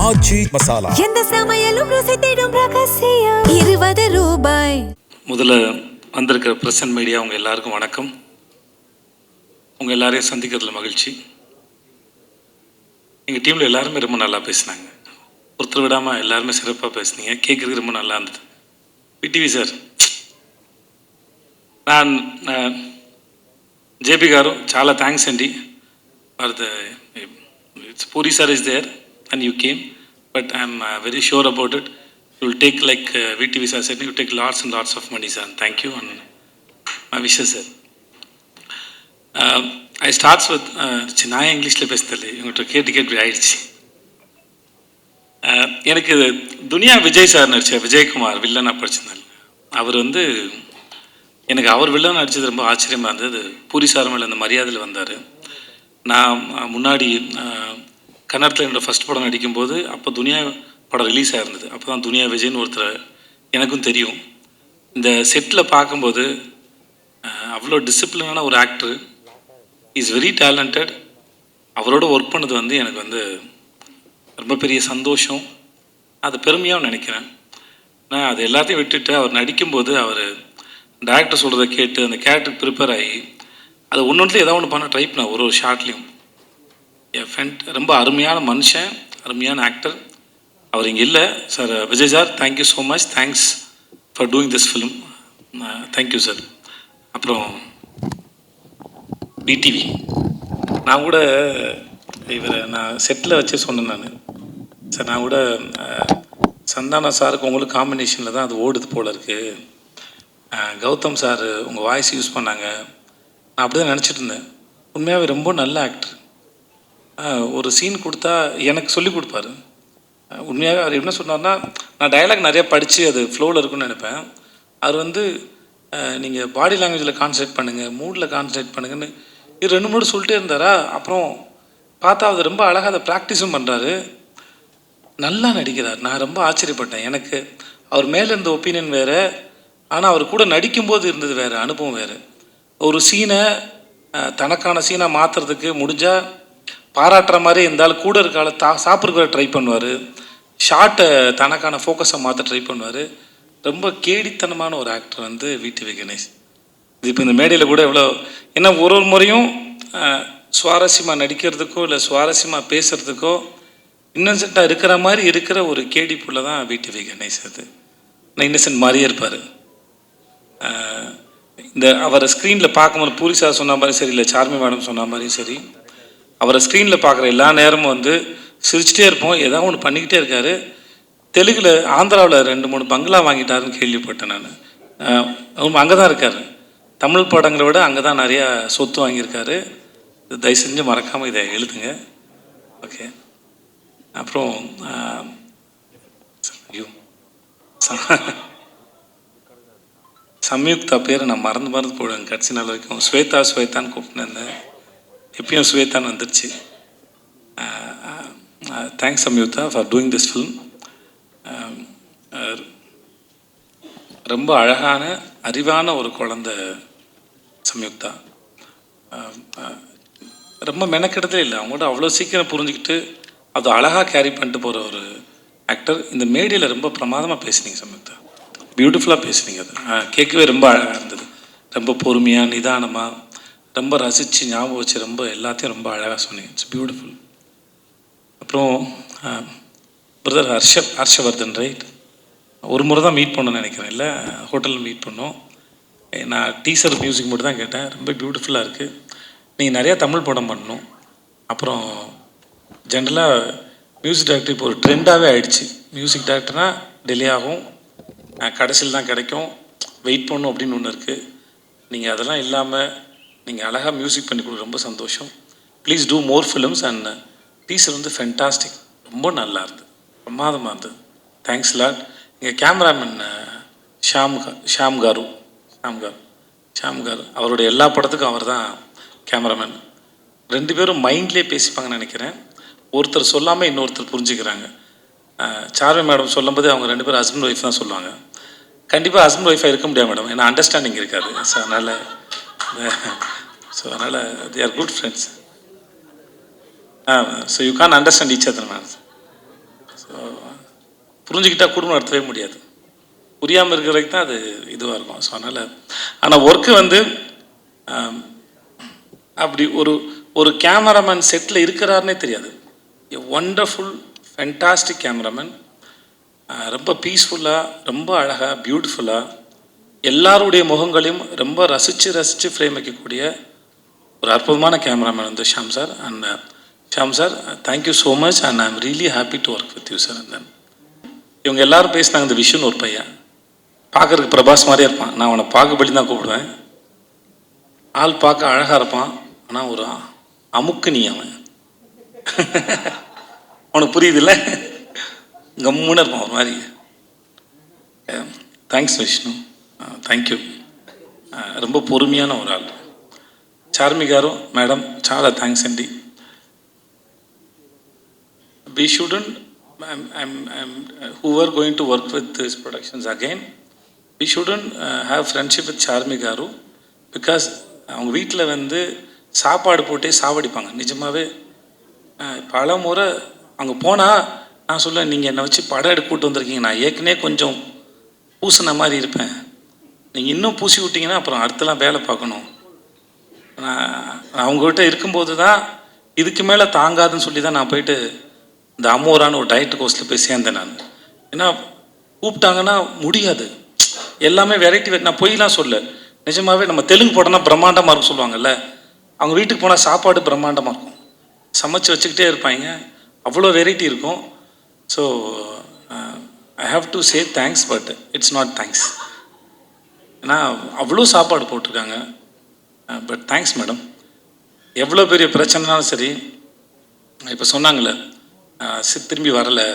ஆச்சி மசாலா. எந்த சமையலும் ருசி தேடும் ரகசியம். 20 ரூபாய். முதல்ல வந்திருக்கிற பிரசன்ட் மீடியா உங்கள் எல்லாருக்கும் வணக்கம். உங்கள் எல்லாரையும் சந்திக்கிறதுல மகிழ்ச்சி. எங்கள் டீமில் எல்லாருமே ரொம்ப நல்லா பேசினாங்க. ஒருத்தர் விடாமல் எல்லாருமே சிறப்பாக பேசுனீங்க. கேட்குறதுக்கு ரொம்ப நல்லா இருந்தது. பிடிவி சார், நான் జేపీ గారు చాలా థ్యాంక్స్ అండి for the Puri sir is there and you came, but I'm very sure about it. You will take like VTV sir set, you take lots and lots of money sir. Thank you and my wishes sir. I starts with நான் இங்கிலீஷில் பேசுதல்ல இவங்கள்ட்ட கேட்டு இப்படி ஆயிடுச்சு. எனக்கு துனியா Vijay sir நடித்த விஜயகுமார் வில்லனாக படிச்சிருந்தாங்க. அவர் எனக்கு அவர் வில்லன் நடித்தது ரொம்ப ஆச்சரியமாக இருந்தது. பூரி சார் மேலே அந்த மரியாதையில் வந்தார். நான் முன்னாடி கன்னடத்தில் என்னோடய ஃபஸ்ட் படம் நடிக்கும்போது அப்போ துனியா படம் ரிலீஸ் ஆகிருந்தது. அப்போ தான் துனியா விஜய்னு ஒருத்தர் எனக்கும் தெரியும். இந்த செட்டில் பார்க்கும்போது அவ்வளோ டிசிப்ளினான ஒரு ஆக்டர், இஸ் வெரி டேலண்டட். அவரோட ஒர்க் பண்ணது எனக்கு ரொம்ப பெரிய சந்தோஷம். அது பெருமையாகவும் நினைக்கிறேன். நான் அது எல்லாத்தையும் விட்டுட்டு அவர் நடிக்கும்போது அவர் டேரக்டர் சொல்கிறத கேட்டு அந்த கேரக்டருக்கு ப்ரிப்பேர் ஆகி அது ஒன்றுல ஏதாவது ஒன்று பண்ண ட்ரை பண்ணேன். ஒரு ஷார்ட்லேயும் என் ஃப்ரெண்ட் ரொம்ப அருமையான மனுஷன், அருமையான ஆக்டர். அவர் இங்கே இல்லை sir. Vijay sir, thank you so much. Thanks for doing this film. Thank you sir. அப்புறம் பிடிவி, நான் கூட இவரை நான் செட்டில் வச்சு சொன்னேன். சார், நான் கூட சந்தானா சாருக்கு உங்களுக்கு காம்பினேஷனில் தான் அது ஓடுது போல் இருக்குது. கௌதம் சார் உங்கள் வாய்ஸ் யூஸ் பண்ணாங்க. நான் அப்படி தான் நினச்சிட்டு இருந்தேன். உண்மையாகவே ரொம்ப நல்ல ஆக்டர். ஒரு சீன் கொடுத்தா எனக்கு சொல்லி கொடுப்பாரு. உண்மையாகவே அவர் என்ன சொன்னார்னா, நான் டயலாக் நிறையா படித்து அது ஃப்ளோவில் இருக்குன்னு நினைப்பேன். அவர் நீங்கள் பாடி லாங்குவேஜில் கான்சன்ட்ரேட் பண்ணுங்கள், மூடில் கான்சன்ட்ரேட் பண்ணுங்கன்னு இது 2-3 சொல்லிட்டே இருந்தாரா. அப்புறம் பார்த்தா அவர் ரொம்ப அழகாக அதை ப்ராக்டிஸும் பண்ணுறாரு, நல்லா நடிக்கிறார். நான் ரொம்ப ஆச்சரியப்பட்டேன். எனக்கு அவர் மேலே இருந்த ஒப்பீனியன் வேறு, ஆனால் அவர் கூட நடிக்கும்போது இருந்தது வேறு, அனுபவம் வேறு. ஒரு சீனை தனக்கான சீனாக மாற்றுறதுக்கு முடிஞ்சால் பாராட்டுற மாதிரி இருந்தாலும் கூட இருக்கால சாப்பிட்ற ட்ரை பண்ணுவார். ஷார்ட்டை தனக்கான ஃபோக்கஸை மாற்ற ட்ரை பண்ணுவார். ரொம்ப கேடித்தனமான ஒரு ஆக்டர் விடிவி கணேஷ். இது இப்போ இந்த மேடையில் கூட எவ்வளோ ஏன்னா ஒரு முறையும் சுவாரஸ்யமாக நடிக்கிறதுக்கோ இல்லை சுவாரஸ்யமாக பேசுகிறதுக்கோ இன்னசென்ட்டாக இருக்கிற மாதிரி இருக்கிற ஒரு கேடி புள்ள தான் விடிவி கணேஷ். நான் இன்னசென்ட் மாதிரியே இருப்பார். இந்த அவரை ஸ்க்ரீனில் பார்க்கும்போது பூரி சார் சொன்ன மாதிரி சரி, இல்லை சார்மி மேடம் சொன்ன மாதிரியும் சரி, அவரை ஸ்க்ரீனில் பார்க்குற எல்லா நேரமும் சிரிச்சிட்டே இருப்போம். ஏதாவது ஒன்று பண்ணிக்கிட்டே இருக்கார். தெலுங்கில் ஆந்திராவில் 2-3 பங்களா வாங்கிட்டாருன்னு கேள்விப்பட்டேன் நான். அவங்க அங்கே தான் இருக்கார். தமிழ் படங்களை விட அங்கே தான் நிறையா சொத்து வாங்கியிருக்காரு. தயவு செஞ்சு மறக்காமல் இதை எழுதுங்க. ஓகே. அப்புறம் ஐயோ சம்யுக்தா பேரை நான் மறந்து போடுவேன் கடைசி நாள் வரைக்கும். ஸ்வேதான்னு கூப்பிட்டுருந்தேன். எப்பயும் ஸ்வேதான்னு வந்துடுச்சு. Thanks Samyuktha for doing this film. ரொம்ப அழகான அறிவான ஒரு குழந்தை சம்யுக்தா. ரொம்ப மெனக்கெடுதலே இல்லை. அவங்களோட அவ்வளோ சீக்கிரம் புரிஞ்சுக்கிட்டு அது அழகாக கேரி பண்ணிட்டு போகிற ஒரு ஆக்டர். இந்த மேடையில் ரொம்ப பிரமாதமாக பேசுனீங்க சம்யுக்தா, பியூட்டிஃபுல்லாக பேசுனீங்க. அது கேட்கவே ரொம்ப அழகாக இருந்தது. ரொம்ப பொறுமையாக நிதானமாக ரொம்ப ரசித்து ஞாபகம் வச்சு ரொம்ப எல்லாத்தையும் ரொம்ப அழகாக சொன்னீங்க. It's beautiful. அப்புறம் பிரதர் ஹர்ஷவர்தன், ரைட்? ஒரு முறை தான் மீட் பண்ணணும்னு நினைக்கிறேன், இல்லை ஹோட்டலில் மீட் பண்ணோம். நான் டீசர் மியூசிக் மட்டும் தான் கேட்டேன். ரொம்ப பியூட்டிஃபுல்லாக இருக்குது. நீங்கள் நிறையா தமிழ் படம் பண்ணணும். அப்புறம் ஜென்ரலாக மியூசிக் டைரக்டர் இப்போ ஒரு ட்ரெண்டாகவே ஆகிடுச்சு. மியூசிக் டைரக்டர்னால் டிலே ஆகும், கடைசியில் தான் கிடைக்கும், வெயிட் பண்ணணும் அப்படின்னு ஒன்று இருக்குது. நீங்கள் அதெல்லாம் இல்லாமல் நீங்கள் அழகாக மியூசிக் பண்ணி கொடுக்க ரொம்ப சந்தோஷம். Please do more films. And teaser fantastic, ரொம்ப நல்லா இருந்தது, பிரமாதமாக இருந்தது. Thanks lot. எங்கள் கேமராமேன் ஷாம் காரு அவருடைய எல்லா படத்துக்கும் அவர் தான் கேமராமேன். 2 பேரும் மைண்ட்லேயே பேசிப்பாங்கன்னு நினைக்கிறேன். ஒருத்தர் சொல்லாமல் இன்னொருத்தர் புரிஞ்சுக்கிறாங்க. சார்மி மேடம் சொல்லும்போது அவங்க 2 பேரும் ஹஸ்பண்ட் ஒய்ஃப் தான் சொல்லுவாங்க. கண்டிப்பாக ஹஸ்பண்ட் ஒய்ஃபாக இருக்க முடியாது மேடம், ஏன்னா அண்டர்ஸ்டாண்டிங் இருக்காது. அதனால் they are good friends. So you can understand each other ma'am. புரிஞ்சுக்கிட்டால் குடும்பம் நடத்தவே முடியாது. புரியாமல் இருக்கிற வரைக்கும் தான் அது இதுவாக இருக்கும். ஸோ அதனால் ஆனால் ஒர்க்கு வந்து அப்படி ஒரு கேமராமேன் செட்டில் இருக்கிறாருன்னே தெரியாது. எ ஒண்டர்ஃபுல் ஃபென்டாஸ்டிக் கேமராமேன். ரொம்ப பீஸ்ஃபுல்லாக, ரொம்ப அழகாக, பியூட்டிஃபுல்லாக எல்லாருடைய முகங்களையும் ரொம்ப ரசித்து ஃப்ரேம் வைக்கக்கூடிய ஒரு அற்புதமான கேமராமேன் வந்து Sham sir. And Sham sir, thank you so much and I am really happy to work with you sir. And then இவங்க எல்லாரும் பேசினாங்க. இந்த விஷுன்னு ஒரு பையன் பார்க்குறதுக்கு பிரபாஸ் மாதிரியே இருப்பான். நான் அவனை பாகுபலி தான் கூப்பிடுவேன். ஆள் பார்க்க அழகாக இருப்பான், ஆனால் ஒரு அமுக்கு நீ அவன் அவனுக்கு புரியுது இல்லை, கம்முன்னு இருப்பான் ஒரு மாதிரி. Thanks Vishnu, thank you. ரொம்ப பொறுமையான ஒரு ஆள். చార్మి గారు, మేడం చాలా థ్యాంక్స్ అండి. We shouldn't, who are going to work with these productions again, we shouldn't have friendship with Charmi గారు because அவங்க வீட்டில் வந்து சாப்பாடு போட்டே சாவடிப்பாங்க. நிஜமாகவே பல முறை அங்கே போனால் நான் சொல்லுவேன், நீங்கள் என்னை வச்சு படம் எடுக்க கூட்டு வந்திருக்கீங்க, நான் ஏற்கனவே கொஞ்சம் பூசின மாதிரி இருப்பேன், நீங்கள் இன்னும் பூசி விட்டீங்கன்னா அப்புறம் அடுத்தலாம் வேலை பார்க்கணும். அவங்ககிட்ட இருக்கும்போது தான் இதுக்கு மேலே தாங்காதுன்னு சொல்லி தான் நான் போயிட்டு இந்த அமோரான ஒரு டயட் கோர்ஸில் போய் சேர்ந்தேன் நான். ஏன்னா கூப்பிட்டாங்கன்னா முடியாது, எல்லாமே வெரைட்டி. நான் பொய்லாம் சொல்ல, நிஜமாகவே நம்ம தெலுங்கு போட்டோன்னா பிரம்மாண்டமாக இருக்கும் சொல்லுவாங்கல்ல, அவங்க வீட்டுக்கு போனால் சாப்பாடு பிரம்மாண்டமாக இருக்கும், சமைச்சு வச்சுக்கிட்டே இருப்பாங்க, அவ்வளோ வெரைட்டி இருக்கும். So I have to say thanks, but it's not thanks. ஏன்னா அவ்வளோ சாப்பாடு போட்டிருக்காங்க. But thanks madam. எவ்வளோ பெரிய பிரச்சனைனாலும் சரி, இப்போ சொன்னாங்களே திரும்பி வரலை,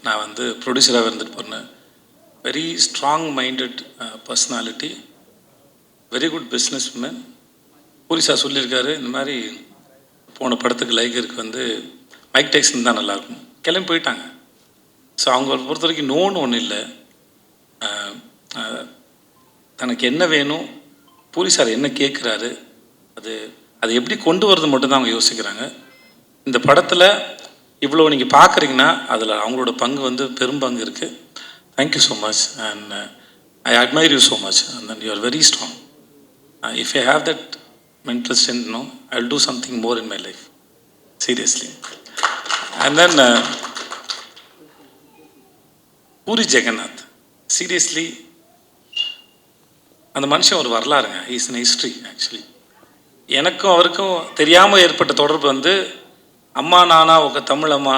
நான் வந்து ப்ரொடியூசராக இருந்துட்டு போனேன். Very strong minded personality, very good business woman. பூரிசா சொல்லியிருக்காரு, இந்த மாதிரி போன படத்துக்கு லைகருக்கு வந்து மைக் டைசன் தான் நல்லாயிருக்கும், கிளம்பி போயிட்டாங்க. ஸோ அவங்கள பொறுத்த வரைக்கும் நோன்னு ஒன்றும் இல்லை. தனக்கு என்ன வேணும், பூரிசார் என்ன கேட்குறாரு, அது எப்படி கொண்டு வரது மட்டும்தான் அவங்க யோசிக்கிறாங்க. இந்த படத்தில் இவ்வளோ நீங்கள் பார்க்குறீங்கன்னா அதில் அவங்களோட பங்கு வந்து பெரும்பங்கு இருக்குது. Thank you so much and I admire you so much and then you are very strong. If I have that mental strength, no, I will do something more in my life, seriously. And then Puri Jagannath, seriously, அந்த மனுஷன் ஒரு வரலாறுங்க. Is in history actually. எனக்கும் அவருக்கும் தெரியாமல் ஏற்பட்ட தொடர்பு வந்து அம்மா நானா ఒక தமிழம்மா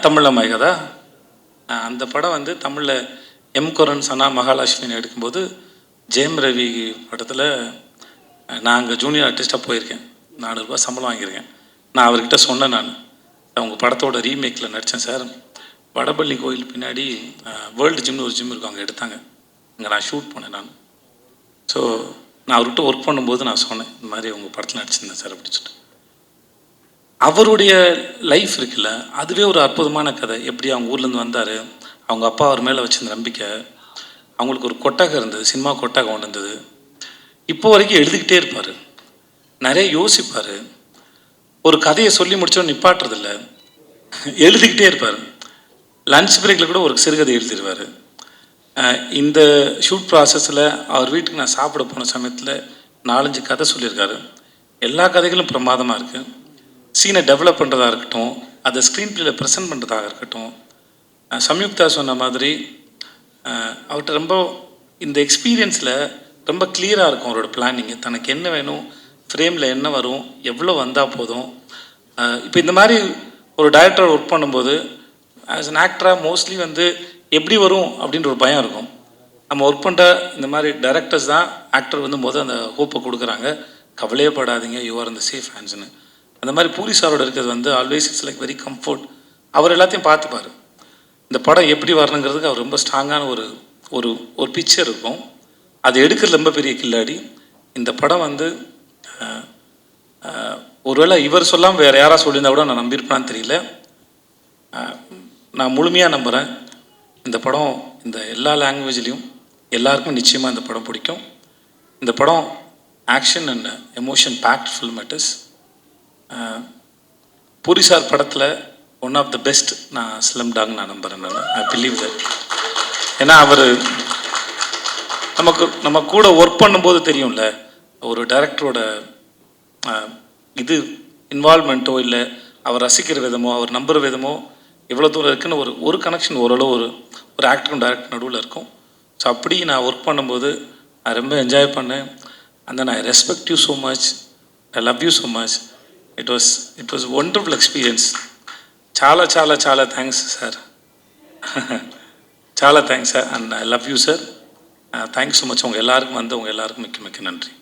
தமிழம்மாய் கதா, அந்த படம் வந்து தமிழில் எம் குரன் சனா மகாலட்சுமின்னு எடுக்கும்போது ஜெயம் ரவி படத்தில் நான் அங்கே ஜூனியர் ஆர்டிஸ்ட்டாக போயிருக்கேன். 400 ரூபா சம்பளம் வாங்கியிருக்கேன். நான் அவர்கிட்ட சொன்னேன், நான் உங்கள் படத்தோட ரீமேக்கில் நடித்தேன் சார், வடபள்ளி கோயில் பின்னாடி வேர்ல்டு ஜிம்னு ஒரு ஜிம் இருக்கும், அங்கே எடுத்தாங்க, அங்கே நான் ஷூட் பண்ணேன் நான். ஸோ நான் அவர்கிட்ட ஒர்க் பண்ணும்போது நான் சொன்னேன், இந்த மாதிரி உங்கள் படத்தில் நடிச்சிருந்தேன் சார் அப்படின்னு சொல்லிட்டு. அவருடைய லைஃப் இருக்குல்ல, அதுவே ஒரு அற்புதமான கதை. எப்படி அவங்க ஊர்லேருந்து வந்தார், அவங்க அப்பா அவர் மேலே வச்சிருந்த நம்பிக்கை, அவங்களுக்கு ஒரு கொட்டகம் இருந்தது, சினிமா கொட்டகம் ஒன்று இருந்தது. இப்போ வரைக்கும் எழுதிக்கிட்டே இருப்பார், நிறைய யோசிப்பார், ஒரு கதையை சொல்லி முடிச்சோன்னு நிப்பாட்டுறதில்ல, எழுதிக்கிட்டே இருப்பார். லன்ச் பிரேக்கில் கூட ஒரு சிறுகதை எழுதிடுவார். இந்த ஷூட் ப்ராசஸில் அவர் வீட்டுக்கு நான் சாப்பிட போன சமயத்தில் 4-5 கதை சொல்லியிருக்காரு. எல்லா கதைகளும் பிரமாதமாக இருக்குது. சீனை டெவலப் பண்ணுறதா இருக்கட்டும், அதை ஸ்க்ரீன் பிளேயில் ப்ரெசென்ட் பண்ணுறதாக இருக்கட்டும். சம்யுக்தா சொன்ன மாதிரி அவர்கிட்ட ரொம்ப இந்த எக்ஸ்பீரியன்ஸில் ரொம்ப கிளியராக இருக்கும் அவரோட பிளானிங்கு. தனக்கு என்ன வேணும், ஃப்ரேமில் என்ன வரும், எவ்வளோ வந்தால் போதும். இப்போ இந்த மாதிரி ஒரு டைரக்டர் ஒர்க் பண்ணும்போது ஆஸ் அன் ஆக்டராக மோஸ்ட்லி வந்து எப்படி வரும் அப்படின்ற ஒரு பயம் இருக்கும். நம்ம ஒர்க் பண்ணுற இந்த மாதிரி டைரக்டர்ஸ் தான் ஆக்டர் வந்து அந்த ஹோப்பை கொடுக்குறாங்க, கவலையே படாதீங்க, யூ ஆர் இந்த சேஃப் ஹேண்ட்ஸ்னு. அந்த மாதிரி பூரி சாரோட இருக்கிறது வந்து always it's like very comfort. அவர் எல்லாத்தையும் பார்த்துப்பார். இந்த படம் எப்படி வரணுங்கிறதுக்கு அவர் ரொம்ப ஸ்ட்ராங்கான ஒரு பிக்சர் இருக்கும். அது எடுக்கிறது ரொம்ப பெரிய கில்லாடி. இந்த படம் வந்து ஒருவேளை இவர் சொல்லாமல் வேறு யாராவது சொல்லியிருந்தா கூட நான் நம்பியிருப்பான்னு தெரியல. நான் முழுமையாக நம்புகிறேன், இந்த படம் இந்த எல்லா லாங்குவேஜ்லேயும் எல்லாருக்கும் நிச்சயமாக இந்த படம் பிடிக்கும். இந்த படம் action and emotion packed film. It is Puri sir படத்தில் ஒன் ஆஃப் த பெஸ்ட் நான் ஸ்லம் டாக் நான் நம்புகிறேன். நான் ஐ பிலீவ் தட். ஏன்னா அவர் நம்ம கூட ஒர்க் பண்ணும்போது தெரியும்ல, ஒரு டைரக்டரோட இது இன்வால்மெண்ட்டோ இல்லை அவர் ரசிக்கிற விதமோ அவர் நம்புகிற விதமோ எவ்வளோ தூரம் இருக்குன்னு ஒரு கனெக்ஷன் ஓரளவு ஒரு ஆக்டரும் டைரக்டர் நடுவில் இருக்கும். ஸோ அப்படி நான் ஒர்க் பண்ணும்போது நான் ரொம்ப என்ஜாய் பண்ணேன். And then I respect you so much, I love you so much. It was wonderful experience. చాలా చాలా చాలా థ్యాంక్స్ సార్. చాలా thanks sir. And I love you sir. Thanks so much. உங்கள் எல்லாருக்கும் மிக்க மிக்க நன்றி.